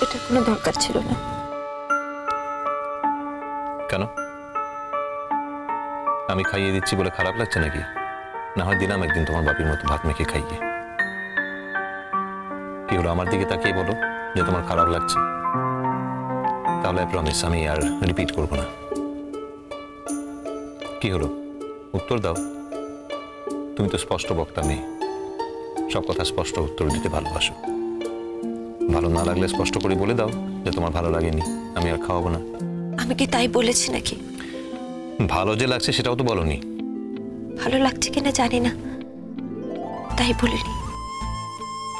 এটা কোনো দরকার ছিল না। কেন? আমি খাইয়ে দিচ্ছি বলে খারাপ লাগছে নাকি? না হয় দিলাম একদিন তোমার বাপির মতো ভাত মেখে খাইয়ে। কি হলো, আমার দিকে তাকিয়ে বলো যে তোমার খারাপ লাগছে। তাহলে প্রমিস আমি আর রিপিট করবো না। কি হলো, উত্তর দাও। তুমি তো স্পষ্ট বক্তা মেয়ে, সব কথা স্পষ্ট উত্তর দিতে ভালোবাসো। ভালো না লাগলে স্পষ্ট করে বলে দাও যে তোমার ভালো লাগেনি, আমি আর খাওয়াবো না। আমি কি তাই বলেছি নাকি? ভালো যে লাগছে সেটাও তো বলোনি। ভালো লাগছে কিনা জানি না, তাই বলিনি।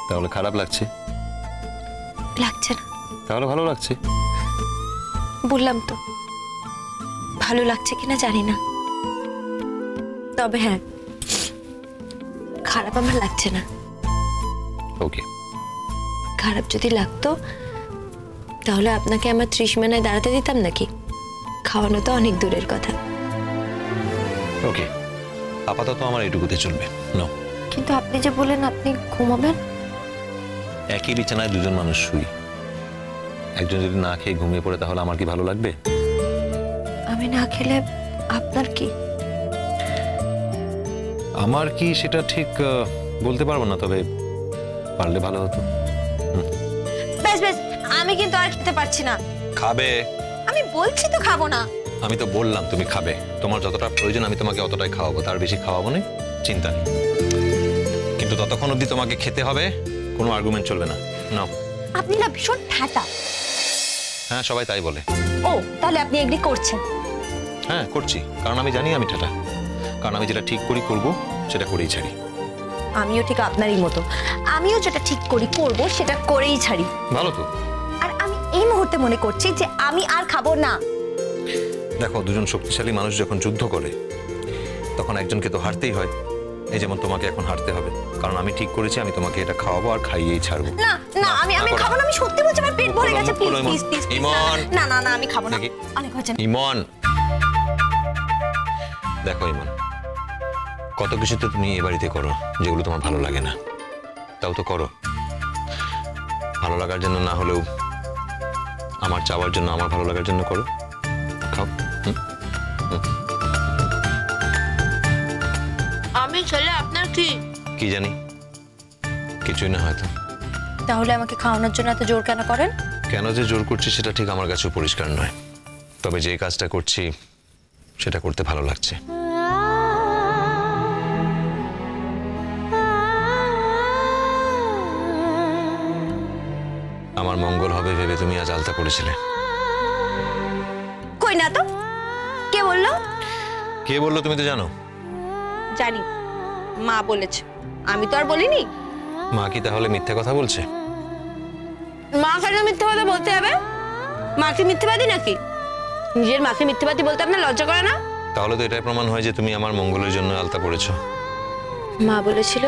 তাহলে খারাপ লাগছে? লাগছে না। তাহলে ভালো লাগছে? বললাম তো ভালো লাগছে কিনা জানি না, তবে হ্যাঁ খারাপ আমার লাগছে না। ওকে। খারাপ যদি লাগতো তাহলে আপনাকে আমার 30 মিনিটে দাঁড়াতে দিতাম নাকি? খাওয়ানো তো অনেক দূরের কথা। ওকে, আপাতত আমার এটুকুতে চলবে। নো। কিন্তু আপনি যে বলেন আপনি ঘুমাবেন। একই বিছানায় দুজন মানুষ শুই, একজন যদি না খেয়ে ঘুমিয়ে পড়ে তাহলে আমার কি ভালো লাগবে? আমি না খেলে আপনার কি? আমার কি সেটা ঠিক বলতে পারবো না, তবে পারলে ভালো হতো। বেশ বেশ, আমি কিন্তু আর খেতে পারছি না। খাবে? আমি বলছি তো খাবো না। আমি তো বললাম তুমি খাবে, তোমার যতটা প্রয়োজন আমি তোমাকে অতটাই খাওয়াবো, তার বেশি খাওয়াবো না, চিন্তা নেই। কিন্তু ততক্ষণ অবধি তোমাকে খেতে হবে, কোনো আর্গুমেন্ট চলবে না। নাও। আপনি না ভীষণ ঠাটা। হ্যাঁ, সবাই তাই বলে। ও, তাহলে আপনি এগ্রি করছেন? হ্যাঁ করছি, কারণ আমি জানি আমি ঠাটা, কারণ আমি যেটা ঠিক করি করবো, সেটা করেই ছাড়ি। আমিও ঠিক আপনারই মতো, আমিও যেটা ঠিক করি করব সেটা করেই ছাড়ি। ভালো তো। আর আমি এই মুহূর্তে মনে করছি যে আমি আর খাবো না। দেখো, দুজন শক্তিশালী মানুষ যখন যুদ্ধ করে তখন একজনকে তো হারতেই হয়। এই যেমন তোমাকে এখন হারতে হবে, কারণ আমি ঠিক করেছি আমি তোমাকে এটা খাওয়াবো আর খাইয়েই ছাড়বো। না না, আমি খাবো না, আমি সত্যি বলছি, আমার পেট ভরে গেছে। Please please please. ইমন। না না না, আমি খাবো না, অনেক হয়েছে। ইমন, দেখো ইমন, কত কিছু তো তুমি এ বাড়িতে করো যেগুলো তোমার ভালো লাগে না, তাও তো করো। ভালো লাগার জন্য না হলেও আমার চাওয়ার জন্য, আমার ভালো লাগার জন্য করো। খাও। আমি ছেলে আপনার কি? কি জানি, কিছুই না হয়তো। তাহলে আমাকে খাওয়ানোর জন্য এত জোর কেন করেন? কেন যে জোর করছি সেটা ঠিক আমার কাছেও পরিষ্কার নয়, তবে যে কাজটা করছি সেটা করতে ভালো লাগছে। আমার মঙ্গল হবে ভেবে তুমি আজ আলতা করেছিলে। কই না তো, কে বললো? কে বললো তুমি তো জানো। জানি, মা বলেছে, আমি তো আর বলিনি। মা কি তাহলে মিথ্যে কথা বলছে? মা কেন মিথ্যে কথা বলতে হবে? মা কি মিথ্যেবাদী নাকি? নিজের মাকে মিথ্যেবাদী বলতে আপনার লজ্জা করে না? তাহলে তো এটাই প্রমাণ হয় যে তুমি আমার মঙ্গলের জন্য আলতা পড়েছো। মা বলেছিল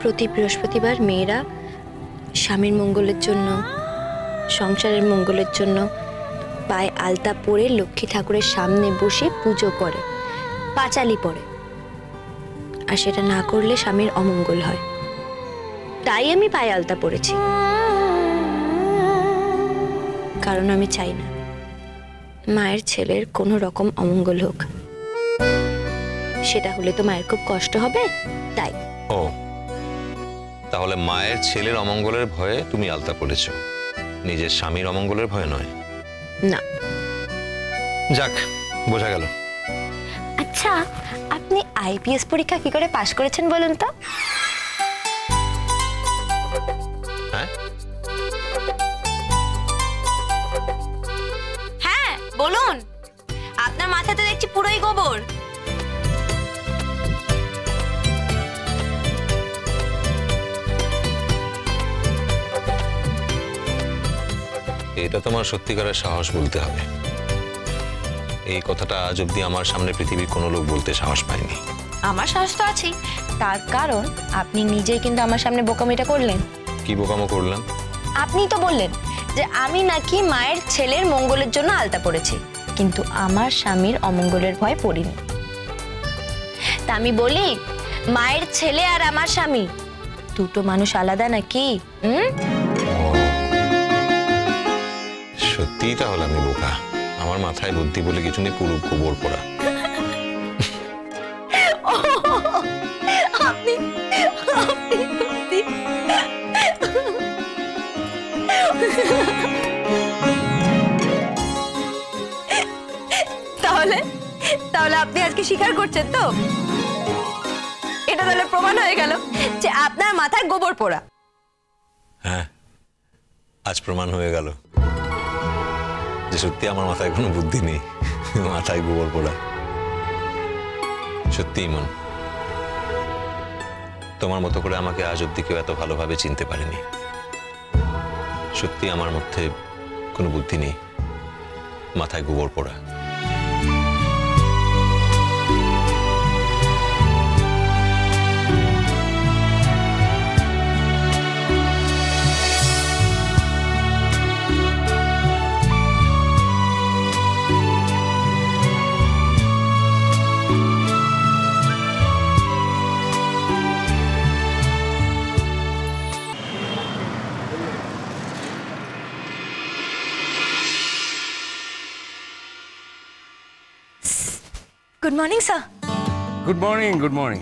প্রতি বৃহস্পতিবার মেয়েরা স্বামীর মঙ্গলের জন্য, সংসারের মঙ্গলের জন্য পায়ে আলতা পরে লক্ষ্মী ঠাকুরের সামনে বসে পুজো করে, পাঁচালি পড়ে, আর সেটা না করলে স্বামীর অমঙ্গল হয়। তাই আমি পায়ে আলতা পরেছি, কারণ আমি চাই না মায়ের ছেলের কোনো রকম অমঙ্গল হোক। সেটা হলে তো মায়ের খুব কষ্ট হবে, তাই। ও, তাহলে মায়ের ছেলের অমঙ্গলের ভয়ে তুমি আলতা পড়েছো, নিজের স্বামীর অমঙ্গলের ভয়ে নয়? না। যাক, বোঝা গেল। আচ্ছা, আপনি আইপিএস পরীক্ষা কি করে পাশ করেছেন বলুন তো? হ্যাঁ হ্যাঁ বলুন, আপনার মাথাতে দেখছি পুরোই গোবর। এটা তোমার সত্যিকারের সাহস বলতে হবে। এই কথাটা আজ অব্দি আমার সামনে পৃথিবীর কোনো লোক বলতে সাহস পায়নি। আমার সাহস তো আছেই, তার কারণ আপনি নিজেই কিন্তু আমার সামনে বোকামিটা করলেন। কি বোকামো করলাম? আপনি তো বললেন যে আমি নাকি মায়ের ছেলের মঙ্গলের জন্য আলতা পড়েছি, কিন্তু আমার স্বামীর অমঙ্গলের ভয় পড়িনি। তা আমি বলি, মায়ের ছেলে আর আমার স্বামী দুটো মানুষ আলাদা নাকি? সত্যিই তাহলে আমি বোকা, আমার মাথায় বুদ্ধি বলে কিছু নেই, পুরো গোবর পোড়া। আপনি তাহলে তাহলে আপনি আজকে স্বীকার করছেন তো? এটা তাহলে প্রমাণ হয়ে গেল যে আপনার মাথায় গোবর পোড়া। হ্যাঁ, আজ প্রমাণ হয়ে গেল যে সত্যি আমার মাথায় কোনো বুদ্ধি নেই, মাথায় গোবর পোড়া। সত্যি ইমন, তোমার মতো করে আমাকে আজ অব্দি কেউ এত ভালোভাবে চিনতে পারেনি। সত্যি আমার মধ্যে কোনো বুদ্ধি নেই, মাথায় গোবর পোড়া। Good morning sir. Good morning, good morning.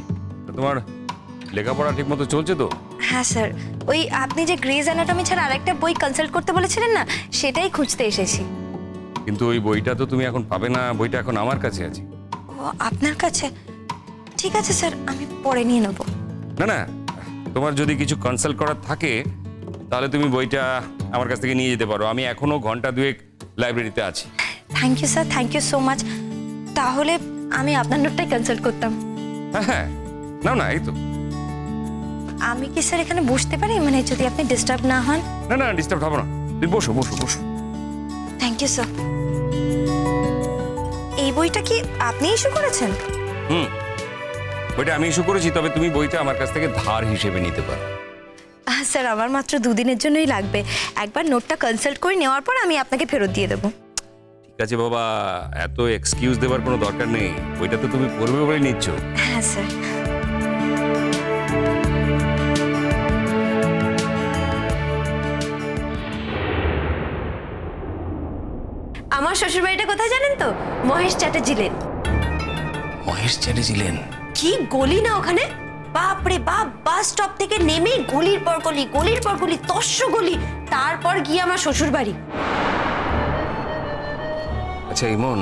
তোমার লেখাপড়া ঠিক মতো চলছে তো? হ্যাঁ স্যার, ওই আপনি যে গ্রেজ অ্যানাটমি ছাড়া আরেকটা বই কনসাল্ট করতে বলেছিলেন না, সেটাই খুঁজতে এসেছি। কিন্তু ওই বইটা তো তুমি এখন পাবে না, বইটা এখন আমার কাছে আছে। ও আপনার কাছে? ঠিক আছে স্যার, আমি পরে নিয়ে নেব। না না, তোমার যদি কিছু কনসাল্ট করার থাকে তাহলে তুমি বইটা আমার কাছ থেকে নিয়ে যেতে পারো। আমি এখনো ঘন্টা দুয়েক লাইব্রেরিতে আছি। Thank you sir, thank you so much. তাহলে আমি আপনার নোটটাই কনসাল্ট করতাম। হ্যাঁ হ্যাঁ, না না, এই তো। আমি কি স্যার এখানে বসতে পারি, মানে যদি আপনি ডিস্টার্ব না হন? না না, ডিস্টার্ব হবো না, তুমি বসো বসো বসো। Thank you sir. এই বইটা কি আপনি ইস্যু করেছেন? বইটা আমি ইস্যু করেছি, তবে তুমি বইটা আমার কাছ থেকে ধার হিসেবে নিতে পারো। স্যার আমার মাত্র 2 দিনের জন্যই লাগবে, একবার নোটটা কনসাল্ট করে নেওয়ার পর আমি আপনাকে ফেরত দিয়ে দেবো। ঠিক আছে বাবা, এত এক্সকিউজ দেওয়ার কোনো দরকার নেই, বইটা তো তুমি পড়বে বলে নিচ্ছ। হ্যাঁ স্যার। আমার শ্বশুরবাড়িটা কোথায় জানেন তো? মহেশ চ্যাটার্জি লেন। মহেশ চ্যাটার্জি লেন? কি গলি না ওখানে, বাপ রে বাপ! বাস স্টপ থেকে নেমে গলির পর গলি, গলির পর গলি, তস্য গলি, তারপর গিয়ে আমার শ্বশুর বাড়ি। আচ্ছা ইমন,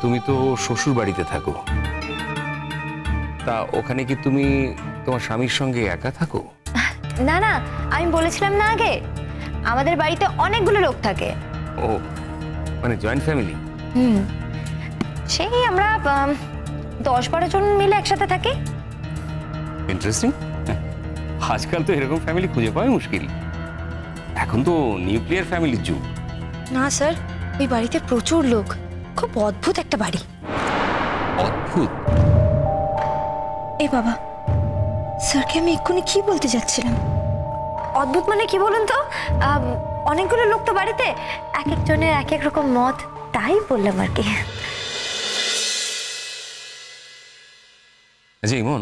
তুমি তো শ্বশুর বাড়িতে থাকো, তা ওখানে কি তুমি তোমার স্বামীর সঙ্গে একা থাকো? না না, আমি বলেছিলাম না আগে, আমাদের বাড়িতে অনেকগুলো লোক থাকে। ও, মানে জয়েন্ট ফ্যামিলি? সেই আমরা 10-12 জন মিলে একসাথে থাকি। ইন্টারেস্টিং। আজকাল তো এরকম ফ্যামিলি খুঁজে পাওয়া মুশকিল, এখন তো নিউক্লিয়ার ফ্যামিলির যুগ। না স্যার, ওই বাড়িতে প্রচুর লোক, খুব অদ্ভুত একটা বাড়ি। অদ্ভুত? এ বাবা, স্যারকে আমি এক্ষুনি কি বলতে যাচ্ছিলাম? অদ্ভুত মানে কি বলুন তো? অনেকগুলো লোক তো বাড়িতে, এক একজনের এক এক রকম মত, তাই বললাম আর কি। আচ্ছা ইমন,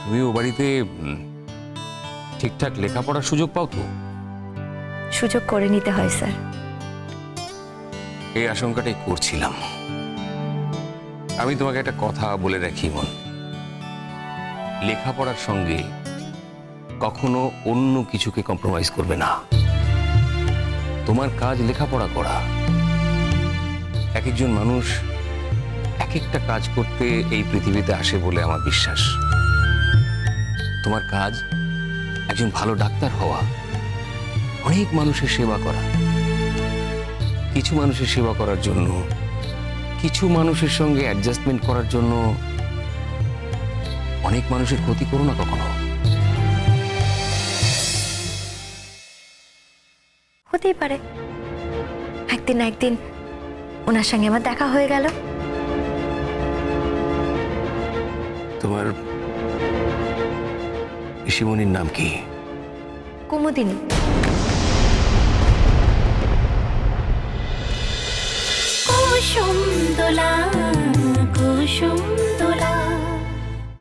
তুমি ও বাড়িতে ঠিকঠাক লেখাপড়ার সুযোগ পাও তো? সুযোগ করে নিতে হয় স্যার। এই আশঙ্কাটাই করছিলাম। আমি তোমাকে একটা কথা বলে রাখি ইমন, লেখাপড়ার সঙ্গে কখনো অন্য কিছুকে কম্প্রোমাইজ করবে না। তোমার কাজ লেখাপড়া করা। এক একজন মানুষ এক একটা কাজ করতে এই পৃথিবীতে আসে বলে আমার বিশ্বাস। তোমার কাজ একজন ভালো ডাক্তার হওয়া, অনেক মানুষের সেবা করা। কিছু মানুষের সেবা করার জন্য, কিছু মানুষের সঙ্গে অ্যাডজাস্টমেন্ট করার জন্য অনেক মানুষের ক্ষতি করো না কখনো। হতেই পারে একদিন না একদিন ওনার সঙ্গে আমার দেখা হয়ে গেল। তোমার ঋষিমণির নাম কি? কুমুদিনী। কুসুম দোলা কুসুম